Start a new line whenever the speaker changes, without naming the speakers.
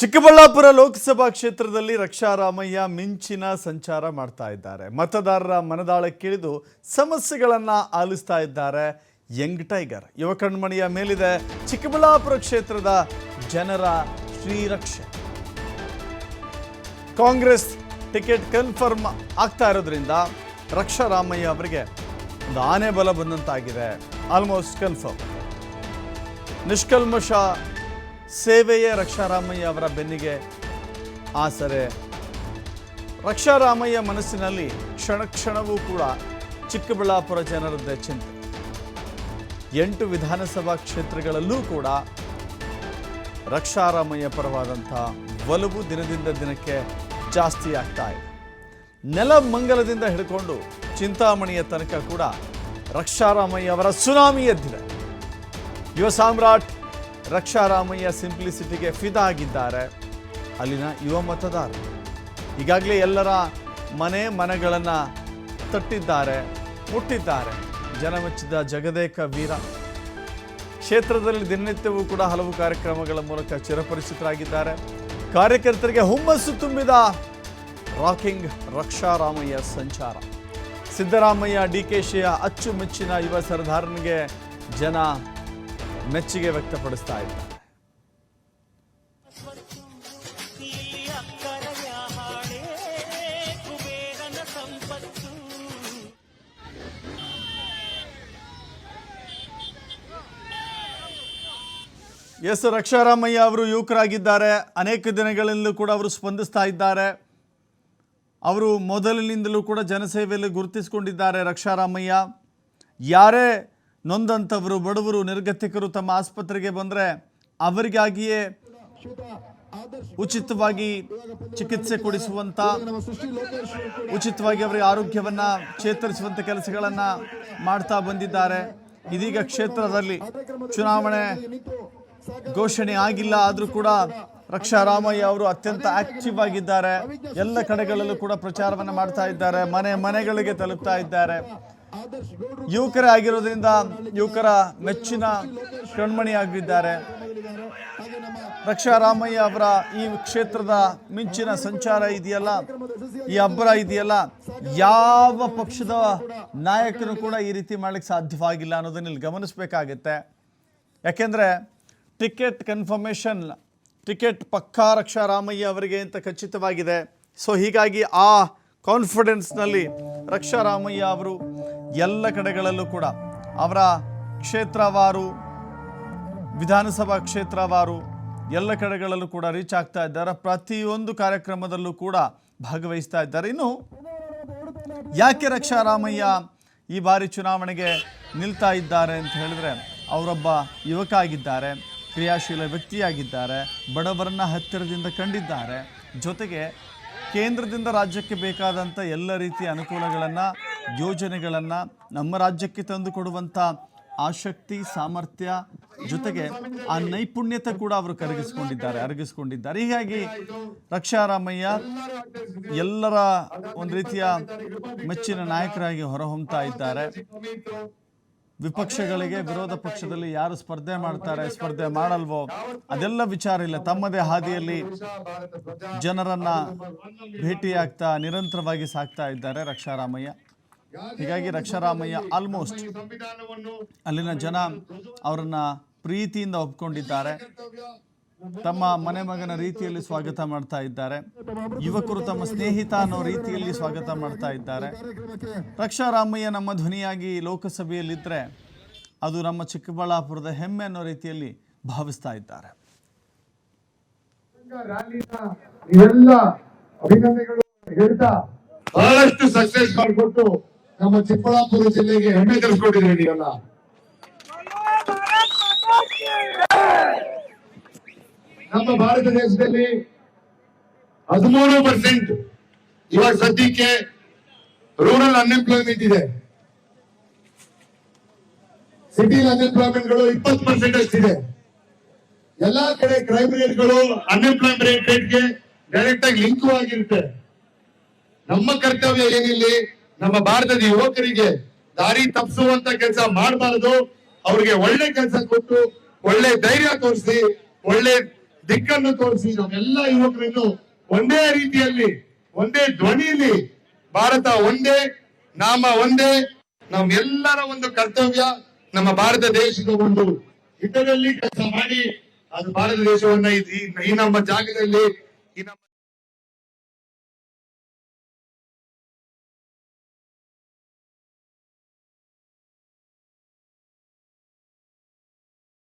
ಚಿಕ್ಕಬಳ್ಳಾಪುರ ಲೋಕಸಭಾ ಕ್ಷೇತ್ರದಲ್ಲಿ ರಕ್ಷಾ ರಾಮಯ್ಯ ಮಿಂಚಿನ ಸಂಚಾರ ಮಾಡ್ತಾ ಇದ್ದಾರೆ. ಮತದಾರರ ಮನದಾಳಕ್ಕಿಳಿದು ಸಮಸ್ಯೆಗಳನ್ನ ಆಲಿಸ್ತಾ ಇದ್ದಾರೆ. ಯಂಗ್ ಟೈಗರ್ ಯುವ ಕಣ್ಮಣಿಯ ಮೇಲಿದೆ ಚಿಕ್ಕಬಳ್ಳಾಪುರ ಕ್ಷೇತ್ರದ ಜನರ ಶ್ರೀರಕ್ಷೆ. ಕಾಂಗ್ರೆಸ್ ಟಿಕೆಟ್ ಕನ್ಫರ್ಮ್ ಆಗ್ತಾ ಇರೋದ್ರಿಂದ ರಕ್ಷಾ ರಾಮಯ್ಯ ಅವರಿಗೆ ಒಂದು ಆನೆ ಬಲ ಬಂದಂತಾಗಿದೆ. Almost confirm. ನಿಷ್ಕಲ್ಮಶ ಸೇವೆಯೇ ರಕ್ಷಾ ರಾಮಯ್ಯ ಅವರ ಬೆನ್ನಿಗೆ ಆಸರೆ. ರಕ್ಷಾ ರಾಮಯ್ಯ ಮನಸ್ಸಿನಲ್ಲಿ ಕ್ಷಣ ಕ್ಷಣವೂ ಕೂಡ ಚಿಕ್ಕಬಳ್ಳಾಪುರ ಜನರದ್ದೇ ಚಿಂತೆ. 8 ವಿಧಾನಸಭಾ ಕ್ಷೇತ್ರಗಳಲ್ಲೂ ಕೂಡ ರಕ್ಷಾ ರಾಮಯ್ಯ ಪರವಾದಂಥ ಒಲವು ದಿನದಿಂದ ದಿನಕ್ಕೆ ಜಾಸ್ತಿ ಆಗ್ತಾ ಇದೆ. ನೆಲಮಂಗಲದಿಂದ ಹಿಡ್ಕೊಂಡು ಚಿಂತಾಮಣಿಯ ತನಕ ಕೂಡ ರಕ್ಷಾ ರಾಮಯ್ಯ ಅವರ ಸುನಾಮಿ ಎದ್ದಿದೆ. ಯುವ ಸಾಮ್ರಾಟ್ ರಕ್ಷಾ ರಾಮಯ್ಯ ಸಿಂಪ್ಲಿಸಿಟಿಗೆ ಫಿದಾ ಆಗಿದ್ದಾರೆ ಅಲ್ಲಿನ ಯುವ ಮತದಾರರು. ಈಗಾಗಲೇ ಎಲ್ಲರ ಮನೆಗಳನ್ನು ತಟ್ಟಿದ್ದಾರೆ, ಮುಟ್ಟಿದ್ದಾರೆ. ಜನಮೆಚ್ಚಿದ ಜಗದೇಕ ವೀರ ಕ್ಷೇತ್ರದಲ್ಲಿ ದಿನನಿತ್ಯವೂ ಕೂಡ ಹಲವು ಕಾರ್ಯಕ್ರಮಗಳ ಮೂಲಕ ಚಿರಪರಿಚಿತರಾಗಿದ್ದಾರೆ. ಕಾರ್ಯಕರ್ತರಿಗೆ ಹುಮ್ಮಸ್ಸು ತುಂಬಿದ ರಾಕಿಂಗ್ ರಕ್ಷಾ ರಾಮಯ್ಯ ಸಂಚಾರ. ಸಿದ್ದರಾಮಯ್ಯ ಡಿಕೆಶಿಯ ಅಚ್ಚುಮೆಚ್ಚಿನ ಯುವ ಸರ್ದಾರನಿಗೆ ಜನ ಮೆಚ್ಚುಗೆ ವ್ಯಕ್ತಪಡಿಸ್ತಾ ಇದ್ದಾರೆ. ಎಸ್, ರಕ್ಷಾ ರಾಮಯ್ಯ ಅವರು ಯುವಕರಾಗಿದ್ದಾರೆ. ಅನೇಕ ದಿನಗಳಿಂದಲೂ ಕೂಡ ಅವರು ಸ್ಪಂದಿಸ್ತಾ ಇದ್ದಾರೆ. ಅವರು ಮೊದಲಿನಿಂದಲೂ ಕೂಡ ಜನಸೇವೆಯಲ್ಲಿ ಗುರುತಿಸಿಕೊಂಡಿದ್ದಾರೆ. ರಕ್ಷಾ ರಾಮಯ್ಯ ಯಾರೇ ನೊಂದಂಥವರು, ಬಡವರು, ನಿರ್ಗತಿಕರು ತಮ್ಮ ಆಸ್ಪತ್ರೆಗೆ ಬಂದರೆ ಅವರಿಗಾಗಿಯೇ ಉಚಿತವಾಗಿ ಚಿಕಿತ್ಸೆ ಕೊಡಿಸುವಂಥ, ಉಚಿತವಾಗಿ ಅವರಿಗೆ ಆರೋಗ್ಯವನ್ನು ಚೇತರಿಸುವಂಥ ಕೆಲಸಗಳನ್ನು ಮಾಡ್ತಾ ಬಂದಿದ್ದಾರೆ. ಇದೀಗ ಕ್ಷೇತ್ರದಲ್ಲಿ ಚುನಾವಣೆ ಘೋಷಣೆ ಆಗಿಲ್ಲ, ಆದರೂ ಕೂಡ ರಕ್ಷಾ ರಾಮಯ್ಯ ಅವರು ಅತ್ಯಂತ ಆಕ್ಟಿವ್ ಆಗಿದ್ದಾರೆ. ಎಲ್ಲ ಕಡೆಗಳಲ್ಲೂ ಕೂಡ ಪ್ರಚಾರವನ್ನು ಮಾಡ್ತಾ ಇದ್ದಾರೆ. ಮನೆಗಳಿಗೆ ತಲುಪ್ತಾ ಇದ್ದಾರೆ. ಯುವಕರೇ ಆಗಿರೋದ್ರಿಂದ ಯುವಕರ ಮೆಚ್ಚಿನ ಕಣ್ಮಣಿಯಾಗಿದ್ದಾರೆ. ರಕ್ಷಾ ರಾಮಯ್ಯ ಅವರ ಈ ಕ್ಷೇತ್ರದ ಮಿಂಚಿನ ಸಂಚಾರ ಇದೆಯಲ್ಲ, ಈ ಅಬ್ಬರ ಇದೆಯಲ್ಲ, ಯಾವ ಪಕ್ಷದ ನಾಯಕರು ಕೂಡ ಈ ರೀತಿ ಮಾಡಲಿಕ್ಕೆ ಸಾಧ್ಯವಾಗಿಲ್ಲ ಅನ್ನೋದನ್ನ ಇಲ್ಲಿ ಗಮನಿಸಬೇಕಾಗುತ್ತೆ. ಯಾಕೆಂದರೆ ಟಿಕೆಟ್ ಕನ್ಫರ್ಮೇಷನ್, ಟಿಕೆಟ್ ಪಕ್ಕಾ ರಕ್ಷಾ ರಾಮಯ್ಯ ಅವರಿಗೆ ಅಂತ ಖಚಿತವಾಗಿದೆ. ಸೊ ಹೀಗಾಗಿ ಆ ಕಾನ್ಫಿಡೆನ್ಸ್ನಲ್ಲಿ ರಕ್ಷಾ ರಾಮಯ್ಯ ಅವರು ಎಲ್ಲ ಕಡೆಗಳಲ್ಲೂ ಕೂಡ ಅವರ ಕ್ಷೇತ್ರವಾರು, ವಿಧಾನಸಭಾ ಕ್ಷೇತ್ರವಾರು ಎಲ್ಲ ಕಡೆಗಳಲ್ಲೂ ಕೂಡ ರೀಚ್ ಆಗ್ತಾ ಇದ್ದಾರೆ. ಪ್ರತಿಯೊಂದು ಕಾರ್ಯಕ್ರಮದಲ್ಲೂ ಕೂಡ ಭಾಗವಹಿಸ್ತಾ ಇದ್ದಾರೆ. ಇನ್ನು ಯಾಕೆ ರಕ್ಷಾ ರಾಮಯ್ಯ ಈ ಬಾರಿ ಚುನಾವಣೆಗೆ ನಿಲ್ತಾ ಇದ್ದಾರೆ ಅಂತ ಹೇಳಿದ್ರೆ, ಅವರೊಬ್ಬ ಯುವಕ ಆಗಿದ್ದಾರೆ, ಕ್ರಿಯಾಶೀಲ ವ್ಯಕ್ತಿಯಾಗಿದ್ದಾರೆ, ಬಡವರನ್ನ ಹತ್ತಿರದಿಂದ ಕಂಡಿದ್ದಾರೆ. ಜೊತೆಗೆ ಕೇಂದ್ರದಿಂದ ರಾಜ್ಯಕ್ಕೆ ಬೇಕಾದಂಥ ಎಲ್ಲ ರೀತಿಯ ಅನುಕೂಲಗಳನ್ನು, ಯೋಜನೆಗಳನ್ನು ನಮ್ಮ ರಾಜ್ಯಕ್ಕೆ ತಂದು ಕೊಡುವಂಥ ಆಸಕ್ತಿ, ಸಾಮರ್ಥ್ಯ, ಜೊತೆಗೆ ಆ ನೈಪುಣ್ಯತೆ ಕೂಡ ಅವರು ಅರಗಿಸ್ಕೊಂಡಿದ್ದಾರೆ. ಹೀಗಾಗಿ ರಕ್ಷಾ ರಾಮಯ್ಯ ಎಲ್ಲರ ಒಂದು ರೀತಿಯ ಮೆಚ್ಚಿನ ನಾಯಕರಾಗಿ ಹೊರಹೊಮ್ಮತಾ ಇದ್ದಾರೆ. ವಿಪಕ್ಷಗಳಿಗೆ, ವಿರೋಧ ಪಕ್ಷದಲ್ಲಿ ಯಾರು ಸ್ಪರ್ಧೆ ಮಾಡ್ತಾರೆ, ಸ್ಪರ್ಧೆ ಮಾಡಲ್ವೋ ಅದೆಲ್ಲ ವಿಚಾರ ಇಲ್ಲ. ತಮ್ಮದೇ ಹಾದಿಯಲ್ಲಿ ಜನರನ್ನ ಭೇಟಿಯಾಗ್ತಾ ನಿರಂತರವಾಗಿ ಸಾಕ್ತಾ ಇದ್ದಾರೆ ರಕ್ಷಾ ರಾಮಯ್ಯ. ಹೀಗಾಗಿ ರಕ್ಷಾ ರಾಮಯ್ಯ ಆಲ್ಮೋಸ್ಟ್ ಅಲ್ಲಿನ ಜನ ಅವರನ್ನ ಪ್ರೀತಿಯಿಂದ ಒಪ್ಕೊಂಡಿದ್ದಾರೆ. ತಮ್ಮ ಮನೆ ಮಗನ ರೀತಿಯಲ್ಲಿ ಸ್ವಾಗತ ಮಾಡ್ತಾ ಇದ್ದಾರೆ. ಯುವಕರು ತಮ್ಮ ಸ್ನೇಹಿತ ಅನ್ನೋ ರೀತಿಯಲ್ಲಿ ಸ್ವಾಗತ ಮಾಡ್ತಾ ಇದ್ದಾರೆ. ರಕ್ಷಾ ರಾಮಯ್ಯ ನಮ್ಮ ಧ್ವನಿಯಾಗಿ ಲೋಕಸಭೆಯಲ್ಲಿದ್ದರೆ ಅದು ನಮ್ಮ ಚಿಕ್ಕಬಳ್ಳಾಪುರದ ಹೆಮ್ಮೆ ಅನ್ನೋ ರೀತಿಯಲ್ಲಿ ಭಾವಿಸ್ತಾ ಇದ್ದಾರೆ.
ಬಹಳಷ್ಟು ಸಕ್ಸಸ್ ಮಾಡಿಕೊಟ್ಟು ನಮ್ಮ ಚಿಕ್ಕಬಳ್ಳಾಪುರ ಜಿಲ್ಲೆಗೆ ಹೆಮ್ಮೆ ತರಿಸ್ಕೊಂಡಿದ್ದೀರಿ ನೀವೆಲ್ಲ. ನಮ್ಮ ಭಾರತ ದೇಶದಲ್ಲಿ 13% ಇವಾಗ ಸದ್ಯಕ್ಕೆ ರೂರಲ್ ಅನ್ಎಂಪ್ಲಾಯ್ಮೆಂಟ್ ಇದೆ. ಸಿಟಿ ಅನ್ಎಂಪ್ಲಾಯ್ಮೆಂಟ್ಗಳು 20% ಅಷ್ಟಿದೆ. ಎಲ್ಲಾ ಕಡೆ ಕ್ರೈಮ್ ರೇಟ್ಗಳು ಅನ್ಎಂಪ್ಲಾಯ್ಮೆಂಟ್ ರೇಟ್ಗೆ ಡೈರೆಕ್ಟ್ ಆಗಿ ಲಿಂಕ್ ಆಗಿರುತ್ತೆ. ನಮ್ಮ ಕರ್ತವ್ಯ ಏನಿಲ್ಲಿ, ನಮ್ಮ ಭಾರತದ ಯುವಕರಿಗೆ ದಾರಿ ತಪ್ಪಿಸುವಂತ ಕೆಲಸ ಮಾಡಬಾರದು. ಅವ್ರಿಗೆ ಒಳ್ಳೆ ಕೆಲಸ ಕೊಟ್ಟು, ಒಳ್ಳೆ ಧೈರ್ಯ ತೋರಿಸಿ, ಒಳ್ಳೆ ದಿಕ್ಕನ್ನು ತೋರಿಸಿ ನಾವೆಲ್ಲ ಯುವಕರನ್ನು ಒಂದೇ ರೀತಿಯಲ್ಲಿ ಒಂದೇ ಧ್ವನಿಯಲ್ಲಿ ಭಾರತ ಒಂದೇ ನಾಮ ಒಂದೇ ನಮ್ಮೆಲ್ಲರ ಒಂದು ಕರ್ತವ್ಯ ನಮ್ಮ ಭಾರತ ದೇಶದ ಒಂದು ಹಿತದಲ್ಲಿ ಕೆಲಸ ಮಾಡಿ ಅದು ಭಾರತ ದೇಶವನ್ನ ಈ ನಮ್ಮ ಜಾಗದಲ್ಲಿ ಈ ನಮ್ಮ